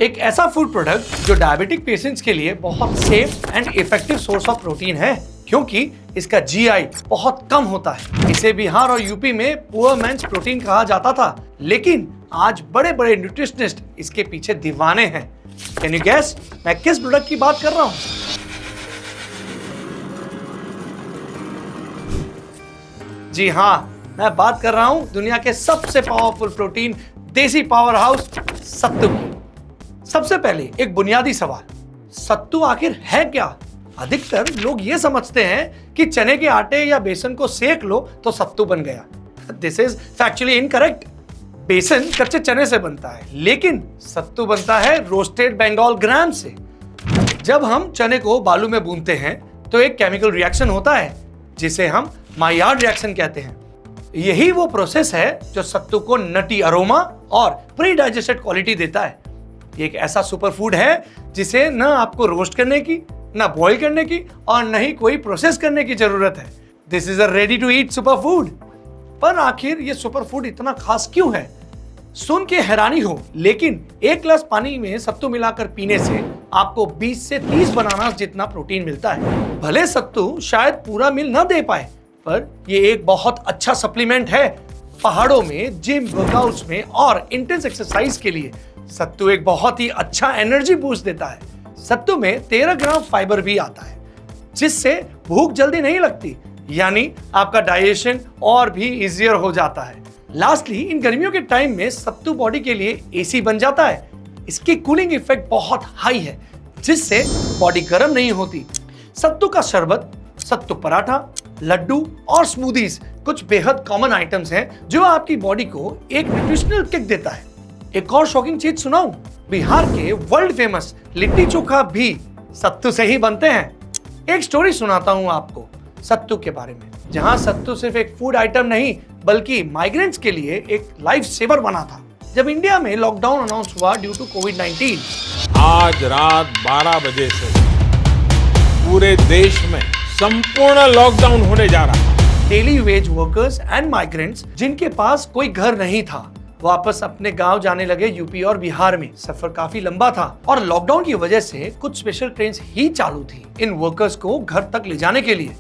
एक ऐसा food product जो डायबिटिक पेशेंट्स के लिए बहुत safe and effective source of protein है, क्योंकि इसका जीआई बहुत कम होता है। इसे बिहार और यूपी में पुअर मैन्स प्रोटीन कहा जाता था, लेकिन आज बड़े बड़े न्यूट्रिशनिस्ट इसके पीछे दीवाने हैं। कैन यू गेस मैं किस प्रोडक्ट की बात कर रहा हूं? जी हाँ, मैं बात कर रहा हूं दुनिया के सबसे पावरफुल प्रोटीन देसी पावर हाउस सत्तू की। सबसे पहले एक बुनियादी सवाल, सत्तू आखिर है क्या? अधिकतर लोग ये समझते हैं कि चने के आटे या बेसन को सेक लो तो सत्तू बन गया। This is factually incorrect. बेसन कच्चे चने से बनता है, लेकिन सत्तू बनता है रोस्टेड बंगाल ग्राम से। जब हम चने को बालू में भूनते हैं तो एक केमिकल रिएक्शन होता है जिसे हम माइयार्ड रिएक्शन कहते हैं। यही वो प्रोसेस है जो सत्तू को नटी अरोमा और प्री डाइजेस्टेड क्वालिटी देता है। ये एक ऐसा सुपर फूड है जिसे न आपको रोस्ट करने की, न बॉईल करने की और न ही कोई प्रोसेस करने की जरूरत है। This is a ready to eat super food. पर आखिर ये सुपर फूड इतना खास क्यों है? सुन के हैरानी हो, लेकिन एक गिलास पानी में सत्तू मिलाकर पीने से आपको 20 से 30 बनानास जितना प्रोटीन मिलता है। भले सत्तू शायद पूरा मील न दे पाए, पर ये एक बहुत अच्छा सप्लीमेंट है। पहाड़ों में, जिम, वर्कआउट्स में और इंटेंस एक्सरसाइज के लिए सत्तू एक बहुत ही अच्छा एनर्जी बूस्ट देता है। सत्तू में 13 ग्राम फाइबर भी आता है, जिससे भूख जल्दी नहीं लगती, यानी आपका डाइजेशन और भी इजियर हो जाता है। लास्टली, इन गर्मियों के टाइम में सत्तू बॉडी के लिए एसी बन जाता है। इसकी कूलिंग इफेक्ट बहुत हाई है, जिससे बॉडी गर्म नहीं होती। सत्तू का शरबत, सत्तू पराठा, लड्डू और स्मूदीज कुछ बेहद कॉमन आइटम्स हैं जो आपकी बॉडी को एक न्यूट्रिशनल किक देता है। एक और शॉकिंग चीज सुनाऊं, बिहार के वर्ल्ड फेमस लिट्टी चोखा भी सत्तू से ही बनते हैं। एक स्टोरी सुनाता हूं आपको सत्तू के बारे में, जहां सत्तू सिर्फ एक फूड आइटम नहीं बल्कि माइग्रेंट्स के लिए एक लाइफ सेवर बना था। जब इंडिया में लॉकडाउन अनाउंस हुआ ड्यू टू कोविड-19, आज रात 12 बजे से पूरे देश में संपूर्ण लॉकडाउन होने जा रहा है। Daily veg workers and migrants जिनके पास कोई घर नहीं था, वापस अपने गांव जाने लगे। यूपी और बिहार में सफर काफी लंबा था और लॉकडाउन की वजह से कुछ स्पेशल ट्रेन ही चालू थी इन वर्कर्स को घर तक ले जाने के लिए।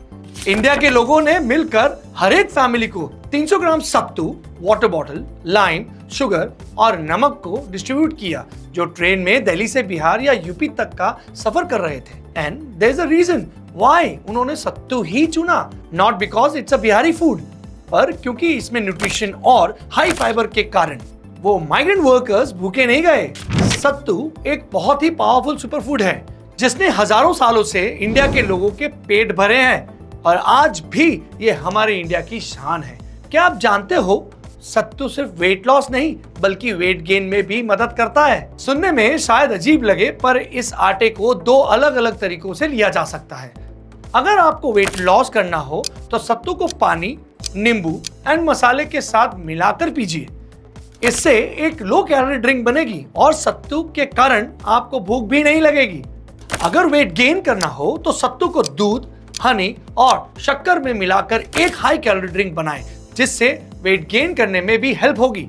इंडिया के लोगों ने मिलकर हर एक फैमिली को 300 ग्राम सत्तू, वाटर बॉटल, लाइम, शुगर और नमक को डिस्ट्रीब्यूट किया, जो ट्रेन में दिल्ली से बिहार या यूपी तक का सफर कर रहे थे। And there is a reason why उन्होंने सत्तू ही चुना, not because it's a Bihari food, पर क्योंकि इसमें न्यूट्रिशन और हाई फाइबर के कारण वो माइग्रेंट वर्कर्स भूखे नहीं गए। सत्तू एक बहुत ही पावरफुल सुपर फूड है जिसने हजारों सालों से इंडिया के लोगों के पेट भरे हैं और आज भी ये हमारे इंडिया की शान है। क्या आप जानते हो, सत्तू सिर्फ वेट लॉस नहीं बल्कि वेट गेन में भी मदद करता है। सुनने में शायद अजीब लगे, पर इस आटे को 2 अलग अलग तरीकों से लिया जा सकता है। अगर आपको वेट लॉस करना हो तो सत्तू को पानी, नींबू एंड मसाले के साथ मिलाकर पीजिए। इससे एक लो कैलोरी ड्रिंक बनेगी और सत्तू के कारण आपको भूख भी नहीं लगेगी। अगर वेट गेन करना हो तो सत्तू को दूध, हनी और शक्कर में मिलाकर एक हाई कैलोरी ड्रिंक बनाएं, जिससे वेट गेन करने में भी हेल्प होगी।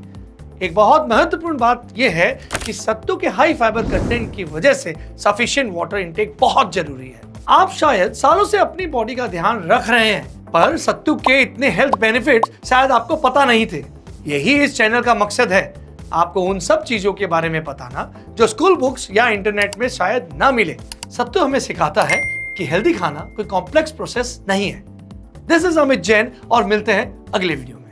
एक बहुत महत्वपूर्ण बात यह है कि सत्तू के हाई फाइबर कंटेंट की वजह से सफिशिएंट वाटर इंटेक बहुत जरूरी है। आप शायद सालों से अपनी बॉडी का ध्यान रख रहे हैं, पर सत्तू के इतने हेल्थ बेनिफिट्स शायद आपको पता नहीं थे। यही इस चैनल का मकसद है, आपको उन सब चीजों के बारे में बताना जो स्कूल बुक्स या इंटरनेट में शायद ना मिले। सत्तू हमें सिखाता है कि हेल्दी खाना कोई कॉम्प्लेक्स प्रोसेस नहीं है। दिस इज अमित जैन और मिलते हैं अगले वीडियो में।